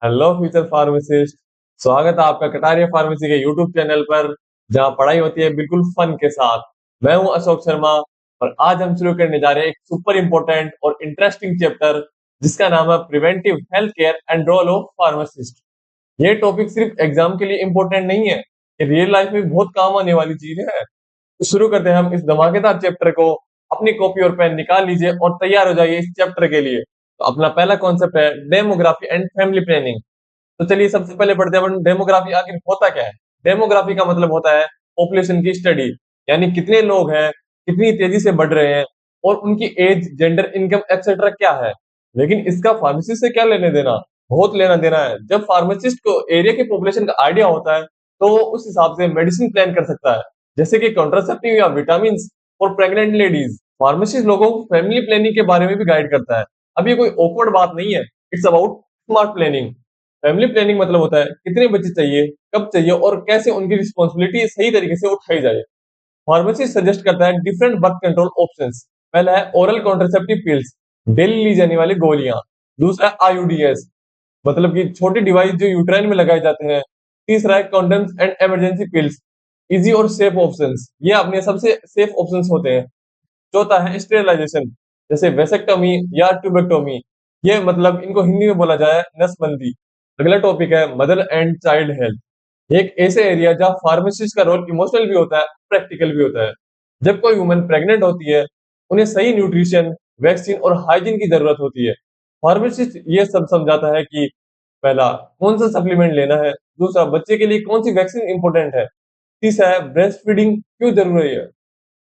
Hello future pharmacist. स्वागत है आपका कटारिया फार्मेसी के यूट्यूब चैनल पर, जहां पढ़ाई होती है बिल्कुल फन के साथ। मैं हूं अशोक शर्मा और आज हम शुरू करने जा रहे हैं एक सुपर इंपॉर्टेंट और इंटरेस्टिंग चैप्टर जिसका नाम है preventive health care and role of pharmacist. ये टॉपिक सिर्फ एग्जाम के लिए इंपॉर्टेंट नहीं है, ये रियल लाइफ में बहुत काम आने वाली चीज है। तो शुरू करते हैं हम इस धमाकेदार चैप्टर को। अपनी कॉपी और पेन निकाल लीजिए और तैयार हो जाइए इस चैप्टर के लिए। तो अपना पहला कॉन्सेप्ट है डेमोग्राफी एंड फैमिली प्लानिंग। तो चलिए सबसे पहले पढ़ते हैं अपन डेमोग्राफी आखिर होता क्या है। डेमोग्राफी का मतलब होता है पॉपुलेशन की स्टडी, यानी कितने लोग हैं, कितनी तेजी से बढ़ रहे हैं और उनकी एज, जेंडर, इनकम एक्सेट्रा क्या है। लेकिन इसका फार्मेसिस्ट से क्या लेने देना? बहुत लेना देना है। जब फार्मासिस्ट को एरिया की पॉपुलेशन का आइडिया होता है तो वो उस हिसाब से मेडिसिन प्लान कर सकता है, जैसे कि कॉन्ट्रासेप्टिव या विटामिन और प्रेग्नेंट लेडीज। फार्मासिस्ट लोगों को फैमिली प्लानिंग के बारे में भी गाइड करता है। अब ये कोई ऑकवर्ड बात नहीं है, it's about smart planning. Family planning मतलब होता है कितने बच्चे चाहिए, कब चाहिए और कैसे उनकी रिस्पॉन्सिबिलिटी सही तरीके से उठाई जाए। फार्मेसी सजेस्ट करता है डिफरेंट बर्थ कंट्रोल ऑप्शंस। पहला है ओरल कॉन्ट्रासेप्टिव पिल्स, डेली ली जाने वाली गोलियां। दूसरा है आईयूडीएस, मतलब कि छोटे डिवाइस जो यूट्राइन में लगाए जाते हैं। तीसरा है condoms and emergency pills, easy और सेफ ऑप्शंस, ये अपने सबसे सेफ ऑप्शंस होते हैं। चौथा है स्टेरिलाइजेशन, जैसे वेसेक्टोमी या ट्यूबेक्टोमी, ये मतलब इनको हिंदी में बोला जाए नसबंदी। अगला टॉपिक है मदर एंड चाइल्ड हेल्थ, एक ऐसे एरिया जहाँ फार्मासिस्ट का रोल इमोशनल भी होता है, प्रैक्टिकल भी होता है। जब कोई वुमन प्रेग्नेंट होती है, उन्हें सही न्यूट्रिशन, वैक्सीन और हाइजीन की जरूरत होती है। फार्मासिस्ट ये सब समझाता है कि पहला, कौन सा सप्लीमेंट लेना है। दूसरा, बच्चे के लिए कौन सी वैक्सीन इंपॉर्टेंट है। तीसरा है ब्रेस्ट फीडिंग क्यों जरूरी है।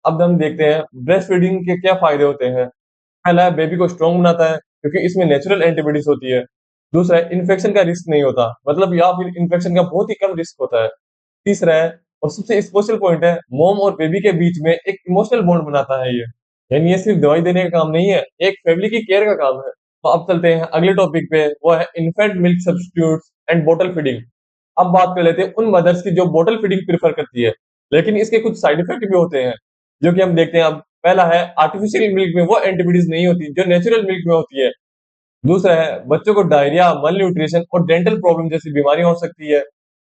अब हम देखते हैं ब्रेस्ट फीडिंग के क्या फायदे होते हैं। पहला है बेबी को स्ट्रॉन्ग बनाता है क्योंकि इसमें नेचुरल एंटीबॉडीज होती है। दूसरा है इन्फेक्शन का रिस्क नहीं होता, मतलब या फिर इन्फेक्शन का बहुत ही कम रिस्क होता है। तीसरा है और सबसे स्पेशल पॉइंट है, मॉम और बेबी के बीच में एक इमोशनल बॉन्ड बनाता है ये। यानी ये सिर्फ दवाई देने का काम नहीं है, एक फैमिली की केयर का काम है। तो अब चलते हैं अगले टॉपिक पे, वो है infant milk substitutes and bottle feeding. अब बात कर लेते हैं उन मदर्स की जो बॉटल फीडिंग प्रेफर करती है, लेकिन इसके कुछ साइड इफेक्ट भी होते हैं जो कि हम देखते हैं अब। पहला है आर्टिफिशियल मिल्क में वो एंटीबॉडीज नहीं होती जो नेचुरल मिल्क में होती है। दूसरा है बच्चों को डायरिया, मल न्यूट्रिशन और डेंटल प्रॉब्लम जैसी बीमारियां हो सकती है।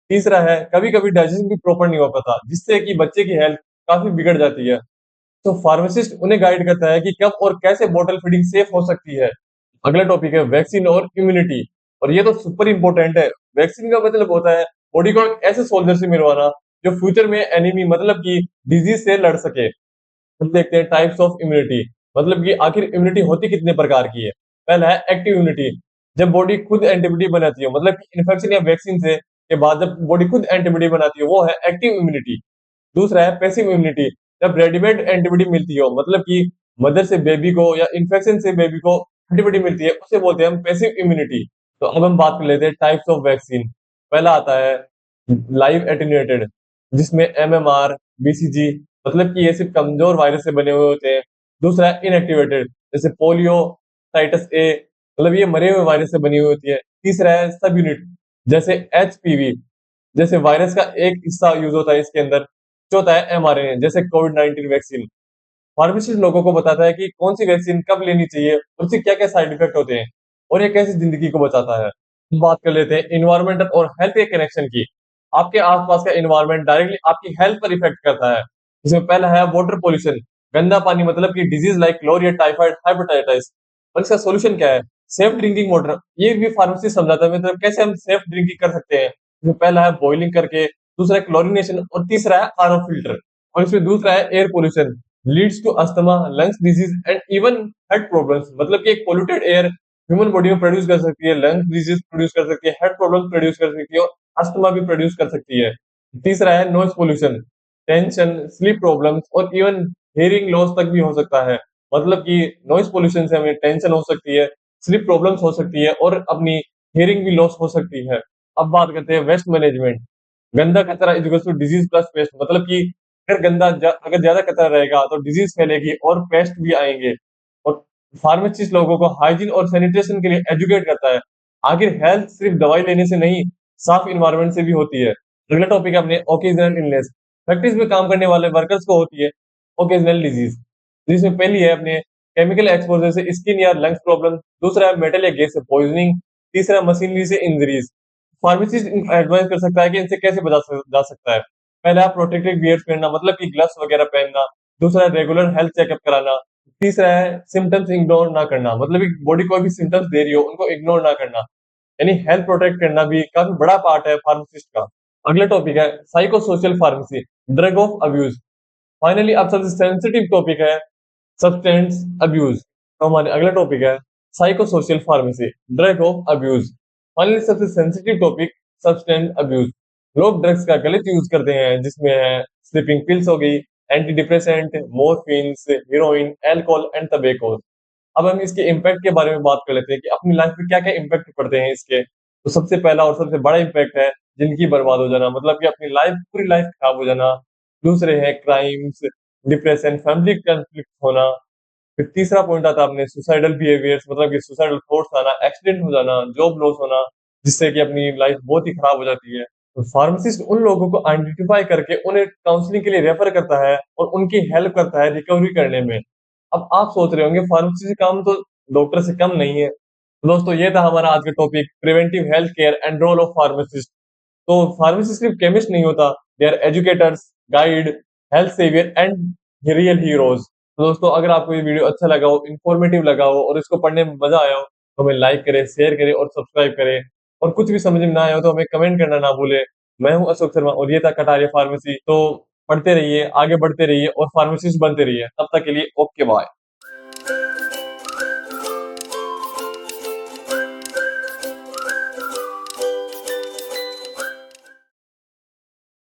तीसरा है कभी कभी डाइजेशन भी प्रॉपर नहीं हो पाता, जिससे कि बच्चे की हेल्थ काफी बिगड़ जाती है। तो फार्मासिस्ट उन्हें गाइड करता है कि कब और कैसे बॉटल फीडिंग सेफ हो सकती है। अगला टॉपिक है वैक्सीन और इम्यूनिटी, और ये तो सुपर इंपॉर्टेंट है। वैक्सीन का मतलब होता है बॉडी को एक ऐसे सोल्जर से मिलवाना जो फ्यूचर में एनिमी, मतलब कि डिजीज से लड़ सके। हम देखते हैं टाइप्स ऑफ इम्यूनिटी, मतलब कि आखिर इम्यूनिटी होती कितने प्रकार की है। पहला है एक्टिव इम्यूनिटी, जब बॉडी खुद एंटीबॉडी बनाती है, मतलब कि इन्फेक्शन या वैक्सीन से के बाद जब बॉडी खुद एंटीबॉडी बनाती है, वो है एक्टिव इम्यूनिटी। दूसरा है पैसिव इम्यूनिटी, जब रेडीमेड एंटीबॉडी मिलती हो, मतलब कि मदर से बेबी को या इन्फेक्शन से बेबी को एंटीबॉडी मिलती है, उसे बोलते हैं हम पैसिव इम्यूनिटी। तो अब हम बात कर लेते हैं टाइप्स ऑफ वैक्सीन। पहला आता है लाइव एटेन्यूएटेड, जिसमें एमएमआर, बीसीजी, मतलब कि ये सिर्फ कमजोर वायरस से बने हुए होते हैं। दूसरा है इनएक्टिवेटेड, जैसे पोलियो, टाइटस ए, मतलब ये मरे हुए वायरस से बनी हुई होती है। तीसरा है सब यूनिट, जैसे एचपीवी, जैसे वायरस का एक हिस्सा यूज होता है इसके अंदर। चौथा है एमआरएनए, जैसे कोविड-19 वैक्सीन। फार्मासिस्ट लोगों को बताता है कि कौन सी वैक्सीन कब लेनी चाहिए और उससे क्या-क्या साइड इफेक्ट होते हैं और ये कैसे जिंदगी को बचाता है। बात कर लेते हैं इन्वायरमेंटल और हेल्थ के कनेक्शन की। आपके आसपास का इन्वायरमेंट डायरेक्टली आपकी हेल्थ पर इफेक्ट करता है। इसमें पहला है वाटर पॉल्यूशन, गंदा पानी, मतलब कि डिजीज लाइक क्लोरिया, टाइफाइड, हेपेटाइटिस। और इसका सॉल्यूशन क्या है? सेफ ड्रिंकिंग वाटर, ये भी फार्मेसी समझाता है, मतलब कैसे हम सेफ ड्रिंकिंग कर सकते हैं। इसमें पहला है बॉइलिंग करके, दूसरा है क्लोरिनेशन और तीसरा है आरओ फिल्टर। और इसमें दूसरा है air pollution, leads to asthma, lungs disease and even heart problems, मतलब कि एक पोल्यूटेड एयर ह्यूमन बॉडी में प्रोड्यूस कर सकती है, लंग्स डिजीज प्रोड्यूस कर सकती है, हार्ट प्रॉब्लम प्रोड्यूस कर सकती है और अस्थमा भी प्रोड्यूस कर सकती है। तीसरा है noise pollution, tension, sleep problems और इवन हियरिंग लॉस तक भी हो सकता है। मतलब कि नॉइज पोल्यूशन से हमें टेंशन हो सकती है, स्लीप प्रॉब्लम्स हो सकती है और अपनी हियरिंग भी लॉस हो सकती है। अब बात करते हैं वेस्ट मैनेजमेंट। गंदा कचरा is equals to disease plus pest, मतलब कि अगर ज्यादा कचरा रहेगा तो डिजीज फैलेगी और पेस्ट भी आएंगे। और फार्मासिस्ट लोगों को हाइजीन और सैनिटेशन के लिए एजुकेट करता है। आखिर हेल्थ सिर्फ दवाई लेने से नहीं, साफ इन्वायरमेंट से भी होती है। अगला टॉपिक है अपने ओकेजनल इलनेस। फैक्ट्रीज में काम करने वाले वर्कर्स को होती है ओकेजनल डिजीज, जिसमें पहली है अपने केमिकल एक्सपोजर से स्किन या लंग्स प्रॉब्लम। दूसरा है मेटल या गैस से पॉइजनिंग। तीसरा मशीनरी से इंजरीज, फार्मासिस्ट एडवाइस कर सकता है कि इनसे कैसे जा सकता है। पहला प्रोटेक्टिव वियर्स पहनना, मतलब कि ग्लव्स वगैरह पहनना। दूसरा रेगुलर हेल्थ चेकअप कराना। तीसरा है सिम्टम्स इग्नोर ना करना, मतलब कि बॉडी कोई भी सिम्टम्स दे रही हो उनको इग्नोर ना करना, यानी हेल्थ प्रोटेक्ट करना भी काफी बड़ा पार्ट है फार्मासिस्ट का। अगला टॉपिक है psycho social pharmacy, drug of abuse. Finally अब सबसे सेंसिटिव टॉपिक है सब्सटेंस अब्यूज। तो हमारे अगला टॉपिक है psycho social pharmacy, drug of abuse. Finally सबसे सेंसिटिव टॉपिक सब्सटेंस अब्यूज। लोग ड्रग्स का गलत यूज करते हैं, जिसमें है स्लीपिंग पिल्स हो गई, antidepressant, morphines, heroin, alcohol and tobacco. अब हम इसके इम्पैक्ट के बारे में बात कर लेते हैं कि अपनी लाइफ में क्या-क्या इम्पैक्ट पड़ते हैं इसके। तो सबसे पहला और सबसे बड़ा इम्पैक्ट है जिंदगी बर्बाद हो जाना, मतलब कि अपनी लाइफ पूरी लाइफ खराब हो जाना। दूसरे हैं क्राइम्स, डिप्रेशन, फैमिली कॉन्फ्लिक्ट होना। फिर तीसरा पॉइंट आता है अपने सुसाइडल बिहेवियर्स, मतलब कि सुसाइडल थॉट्स आना, एक्सीडेंट हो जाना, जॉब लॉस होना, जिससे कि अपनी लाइफ बहुत ही खराब हो जाती है। तो फार्मासिस्ट उन लोगों को आइडेंटिफाई करके उन्हें काउंसलिंग के लिए रेफर करता है और उनकी हेल्प करता है रिकवरी करने में। अब आप सोच रहे होंगे फार्मेसी का काम तो डॉक्टर से कम नहीं है। तो दोस्तों ये था हमारा आज का topic, preventive health care and role of pharmacist. तो फार्मासिस्ट सिर्फ केमिस्ट नहीं होता, they are educators, guide, health saviour and real heroes. तो दोस्तों अगर आपको ये वीडियो अच्छा लगा हो, इन्फॉर्मेटिव लगा हो और इसको पढ़ने में मजा आया हो, तो हमें लाइक करें, शेयर करें और सब्सक्राइब करें। और कुछ भी समझ में ना आया हो तो हमें कमेंट करना ना भूलें। मैं हूं अशोक शर्मा और ये था कटारिया फार्मेसी। तो पढ़ते रहिए, आगे बढ़ते रहिए और फार्मासिस्ट बनते रहिए। तब तक के लिए ओके बाय।